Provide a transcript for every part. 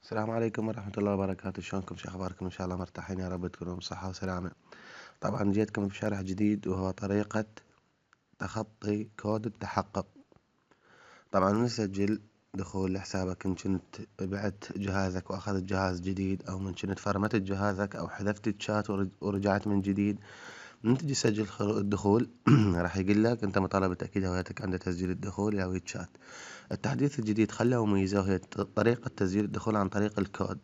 السلام عليكم ورحمة الله وبركاته، شلونكم؟ شو أخباركم؟ إن شاء الله مرتاحين، يا رب تكونوا بصحة وسلامة. طبعا جيتكم بشرح جديد وهو طريقة تخطي كود التحقق. طبعا من يسجل دخول لحسابك إن كنت بعت جهازك وأخذت جهاز جديد، أو من كنت فرمتت جهازك أو حذفت الشات ورجعت من جديد. من تجي تسجل الدخول راح يقول لك أنت مطالب بتأكيد هويتك عند تسجيل الدخول إلى ويتشات. التحديث الجديد خلى ميزة، وهي طريقة تسجيل الدخول عن طريق الكود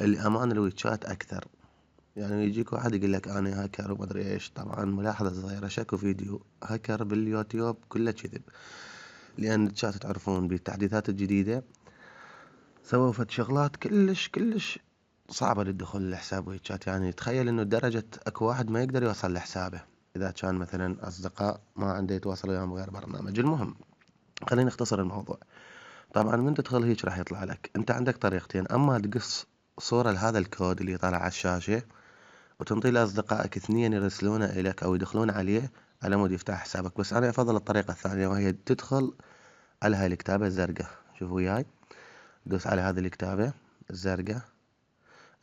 اللي أمان الويتشات أكثر. يعني يجيك واحد يقول لك أنا هاكر وما أدري إيش. طبعا ملاحظة صغيرة، شكو فيديو هاكر باليوتيوب كله كذب، لأن الشات تعرفون بالتحديثات الجديدة سووا فد شغلات كلش صعبة للدخول لحساب ويتشات. يعني تخيل إنه درجة أكو واحد ما يقدر يوصل لحسابه إذا كان مثلا أصدقاء ما عنده يتواصل وياهم غير برنامج. المهم خلينا نختصر الموضوع. طبعا من تدخل هيك راح يطلع لك أنت عندك طريقتين: أما تقص صورة لهذا الكود اللي طالع على الشاشة وتنطيه لأصدقائك، اثنين يرسلونه إليك أو يدخلون عليه على مود يفتح حسابك. بس أنا أفضل الطريقة الثانية، وهي تدخل على هاي الكتابة الزرقاء. شوفوا وياي، دوس على هذه الكتابة الزرقاء،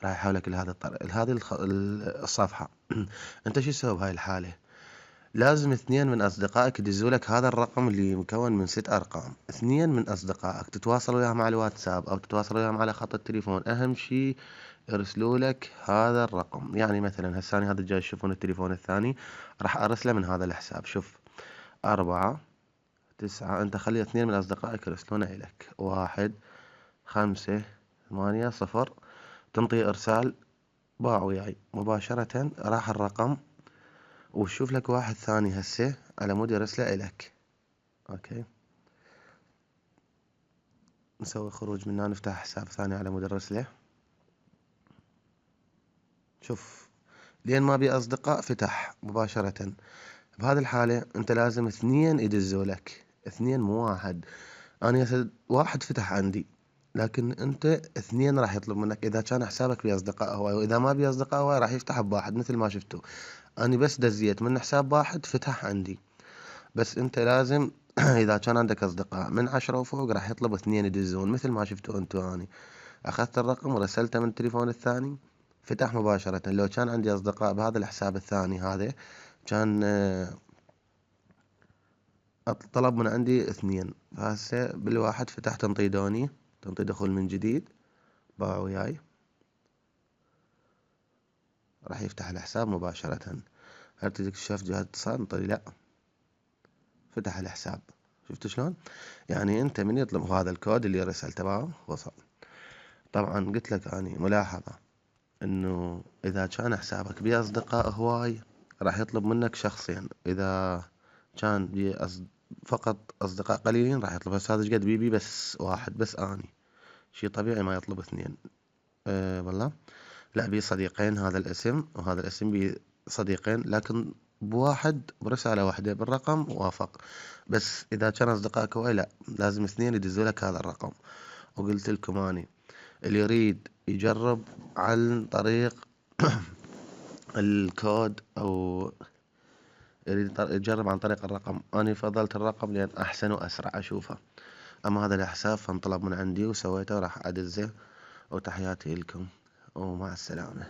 راح يحولك لهذا الصفحة. أنت شو تسوي بهاي الحالة؟ لازم اثنين من أصدقائك يدزوا لك هذا الرقم اللي مكون من 6 أرقام. اثنين من أصدقائك تتواصل وياهم على الواتساب أو تتواصل وياهم على خط التليفون، أهم شي يرسلوا لك هذا الرقم. يعني مثلا هساني هذا الجاي تشوفون التليفون الثاني راح أرسله من هذا الحساب. شوف 4 9، أنت خلي اثنين من أصدقائك يرسلونه إلك. 1 5 8 0، تنطي إرسال باع وياي مباشرة، راح الرقم وشوف لك واحد ثاني هسه على مود يرسله إلك. اوكي، نسوي خروج منها، نفتح حساب ثاني على مود نرسله. شوف لين ما بي أصدقاء فتح مباشرة. بهذه الحالة أنت لازم اثنين يدزوا لك، اثنين مو واحد. أنا يا واحد فتح عندي، لكن أنت اثنين راح يطلب منك إذا كان حسابك بيه أصدقاء هواي، وإذا ما بيه أصدقاء هواي راح يفتح بواحد مثل ما شفتوا. أنا بس دزيت من حساب واحد فتح عندي. بس أنت لازم إذا كان عندك أصدقاء من 10 وفوق راح يطلب اثنين يدزون مثل ما شفتوا أنتوا. أني أخذت الرقم ورسلته من التليفون الثاني، فتح مباشرة. لو كان عندي أصدقاء بهذا الحساب الثاني هذا كان طلب من عندي اثنين، فهسه بالواحد فتح تنطي دوني، تنطي دخول من جديد، باع وياي، راح يفتح الحساب مباشرة. هل تكشف جهة اتصال؟ نطي لا، فتح الحساب. شفت شلون؟ يعني انت من يطلب هذا الكود اللي رسل تبعه وصل. طبعا قلت لك اني ملاحظة انه اذا كان حسابك بيه اصدقاء هواي راح يطلب منك شخصين، اذا كان بيه فقط اصدقاء قليلين راح يطلب. بس هذا ايش قد بي بس واحد بس اني، شي طبيعي ما يطلب اثنين. والله لا، بيه صديقين، هذا الاسم وهذا الاسم بيه صديقين، لكن بواحد برسالة واحدة بالرقم وافق. بس اذا كان اصدقائك هواي لا، لازم اثنين يدزوا لك هذا الرقم. وقلت لكم اني اللي يريد يجرب عن طريق الكود او يريد يجرب عن طريق الرقم، انا فضلت الرقم لان احسن واسرع اشوفه. اما هذا الحساب فانطلب من عندي وسويته وراح ادزه. وتحياتي لكم ومع السلامة.